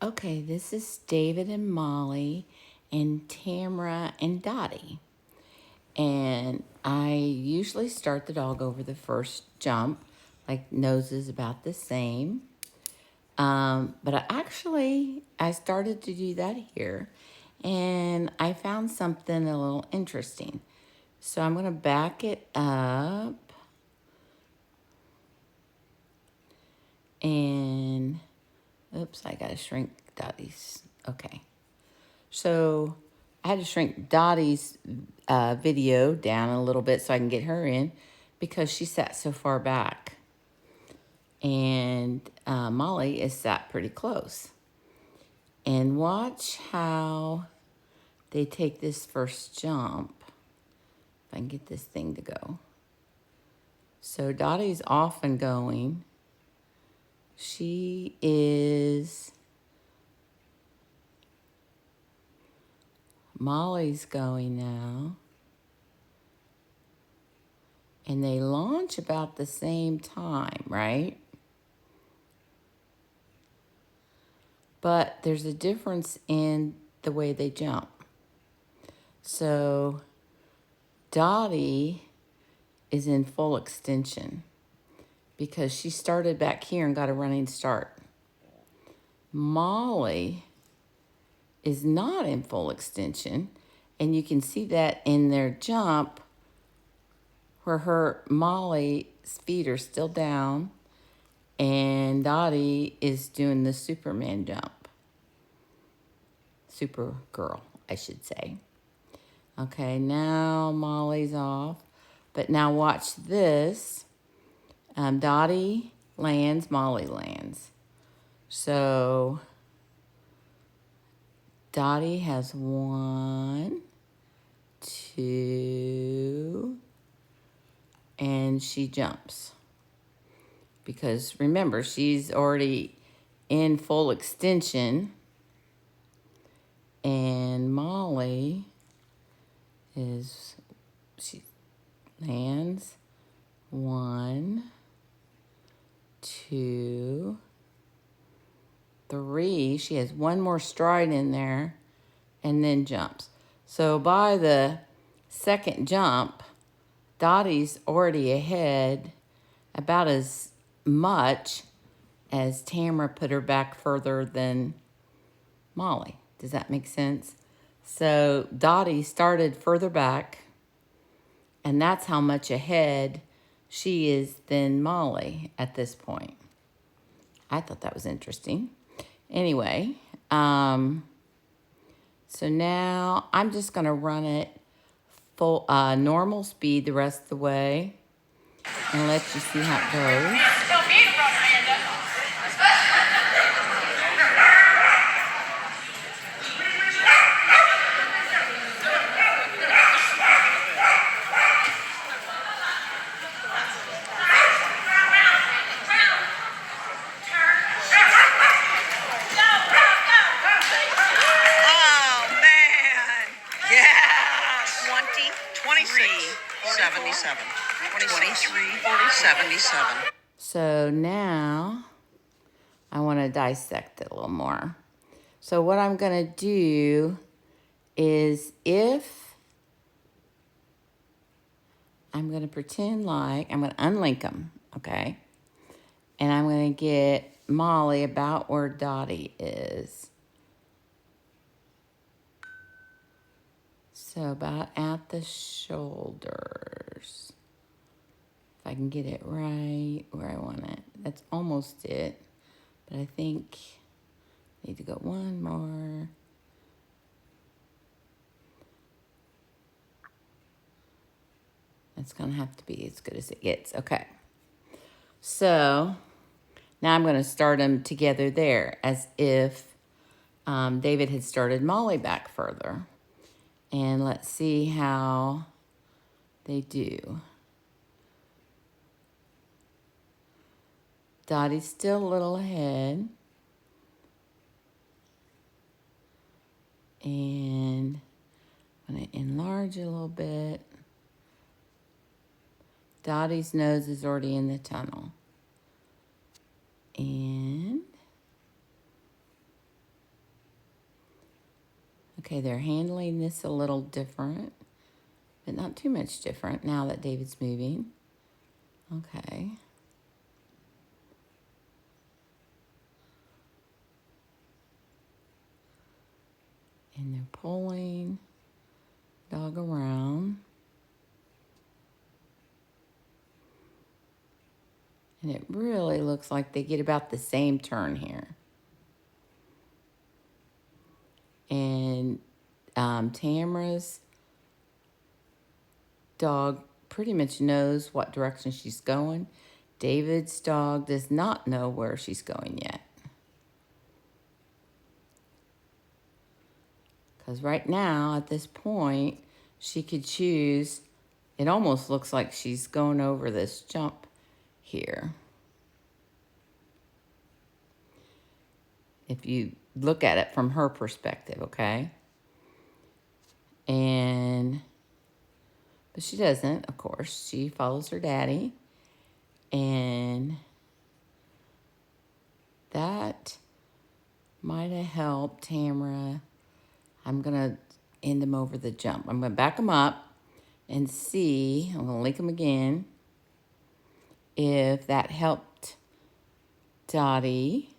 Okay, this is David and Molly and Tamara and Dotty. And I usually start the dog over the first jump, like noses about the same. But I started to do that here, and I found something a little interesting. So I'm going to back it up and, oops, I got to shrink Dotty's. Okay. So I had to shrink Dottie's video down a little bit so I can get her in because she sat so far back. And Molly is sat pretty close. And watch how they take this first jump. If I can get this thing to go. So Dottie's off and going. She is... Molly's going now. And they launch about the same time, right? But there's a difference in the way they jump. So Dottie is in full extension because she started back here and got a running start. Molly is not in full extension, and you can see that in their jump where Molly's feet are still down and Dottie is doing the Superman jump. Supergirl, I should say. Okay, now Molly's off. But now watch this. Dottie lands, Molly lands. So Dottie has 1, 2, and she jumps. Because remember, she's already in full extension. And Molly she lands 1, 2, 3. She has one more stride in there and then jumps. So by the second jump, Dottie's already ahead about as much as Tamara put her back further than Molly. Does that make sense? So Dottie started further back, and that's how much ahead she is than Molly at this point. I thought that was interesting. Anyway, so now I'm just going to run it full normal speed the rest of the way and let you see how it goes. Oh, man. Yeah. 23:47. 23:47. So now I want to dissect it a little more. So what I'm going to do is I'm going to pretend like I'm going to unlink them, okay? And I'm going to get Molly about where Dottie is. So about at the shoulders. If I can get it right where I want it. That's almost it. But I think I need to go one more. It's going to have to be as good as it gets. Okay. So now I'm going to start them together there as if David had started Molly back further. And let's see how they do. Dottie's still a little ahead. And I'm going to enlarge it a little bit. Dottie's nose is already in the tunnel. And Okay, they're handling this a little different, but not too much different now that David's moving. Okay. And they're pulling dog around. And it really looks like they get about the same turn here. And Tamara's dog pretty much knows what direction she's going. David's dog does not know where she's going yet. Because right now, at this point, she could choose. It almost looks like she's going over this jump here. If you look at it from her perspective, okay? But she doesn't, of course. She follows her daddy. And that might have helped Tamara. I'm going to end them over the jump. I'm going to back them up and see. I'm going to link them again. If that helped Dotty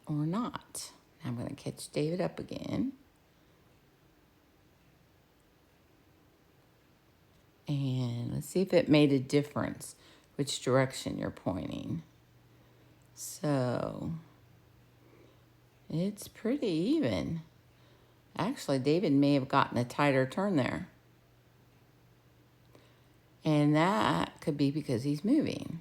or not. I'm going to catch David up again. And let's see if it made a difference which direction you're pointing. So it's pretty even. Actually, David may have gotten a tighter turn there. And that could be because he's moving.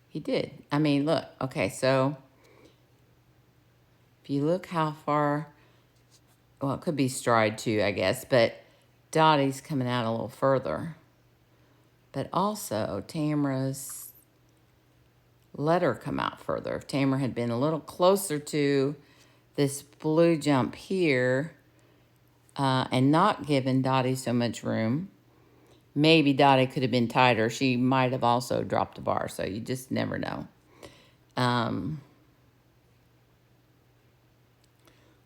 He did. I mean, look. Okay, so if you look how far, well, it could be stride too, I guess, but Dottie's coming out a little further. But also, Tamara's let her come out further. If Tamara had been a little closer to this blue jump here and not given Dottie so much room, maybe Dottie could have been tighter. She might have also dropped a bar, so you just never know.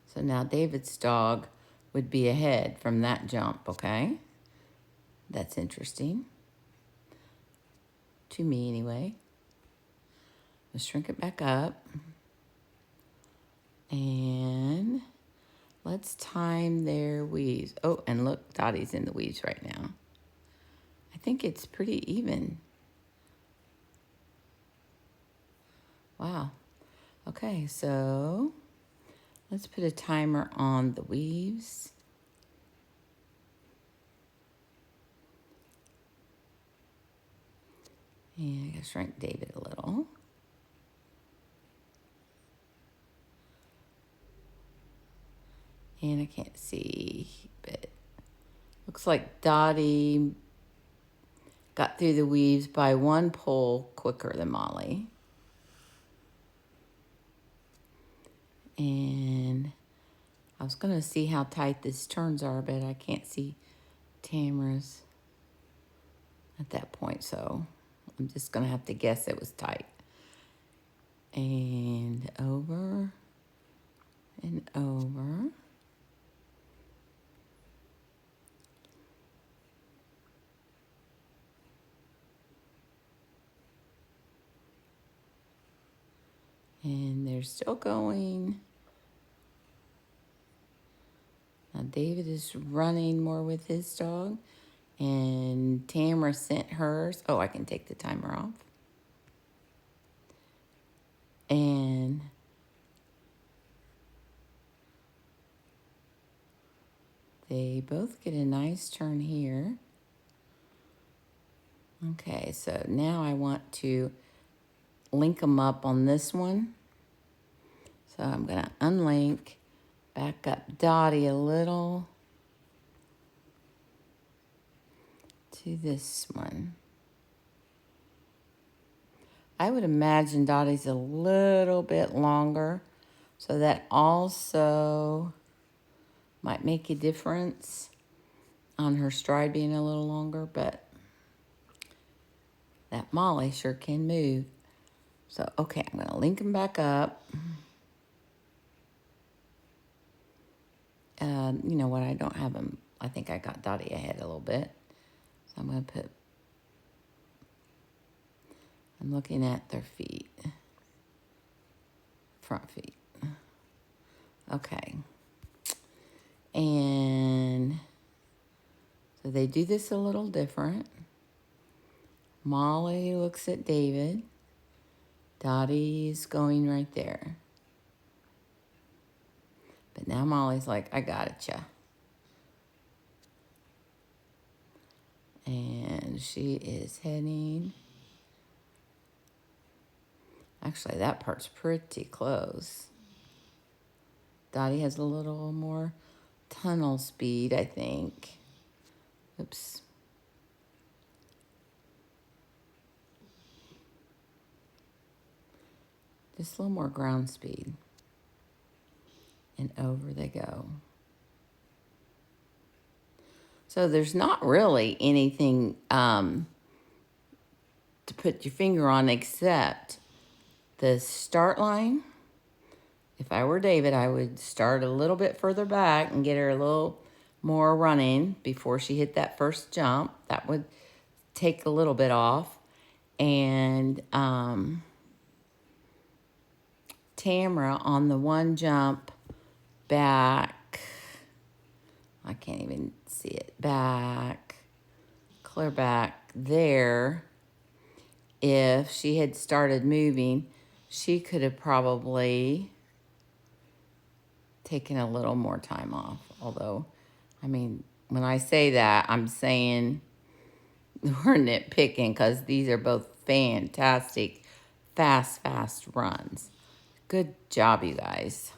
So now David's dog would be ahead from that jump, okay? That's interesting. To me, anyway. Let's shrink it back up. And let's time their weaves. Oh, and look, Dottie's in the weaves right now. I think it's pretty even. Wow. Okay, so let's put a timer on the weaves. And I gotta shrink David a little. And I can't see, but looks like Dottie got through the weaves by one pull quicker than Mollie. And I was gonna see how tight these turns are, but I can't see Tamara's at that point, so I'm just gonna have to guess it was tight. And over and over. And they're still going. Now David is running more with his dog. And Tamara sent hers. Oh, I can take the timer off. And they both get a nice turn here. Okay, so now I want to link them up on this one. So I'm going to unlink, back up Dottie a little to this one. I would imagine Dottie's a little bit longer, so that also might make a difference on her stride being a little longer, but that Mollie sure can move. So, okay, I'm going to link them back up. You know what? I don't have them. I think I got Dotty ahead a little bit. So I'm going to put, I'm looking at their feet. Front feet. Okay. And so they do this a little different. Mollie looks at David. Dottie's going right there. But now Mollie's like, I got it, ya. And she is heading. Actually, that part's pretty close. Dottie has a little more tunnel speed, I think. Oops. Just a little more ground speed. And over they go. So there's not really anything to put your finger on except the start line. If I were David, I would start a little bit further back and get her a little more running before she hit that first jump. That would take a little bit off. And Tamara on the one jump back, I can't even see it, back, clear back there. If she had started moving, she could have probably taken a little more time off. Although, I mean, when I say that, I'm saying we're nitpicking because these are both fantastic, fast runs. Good job, you guys.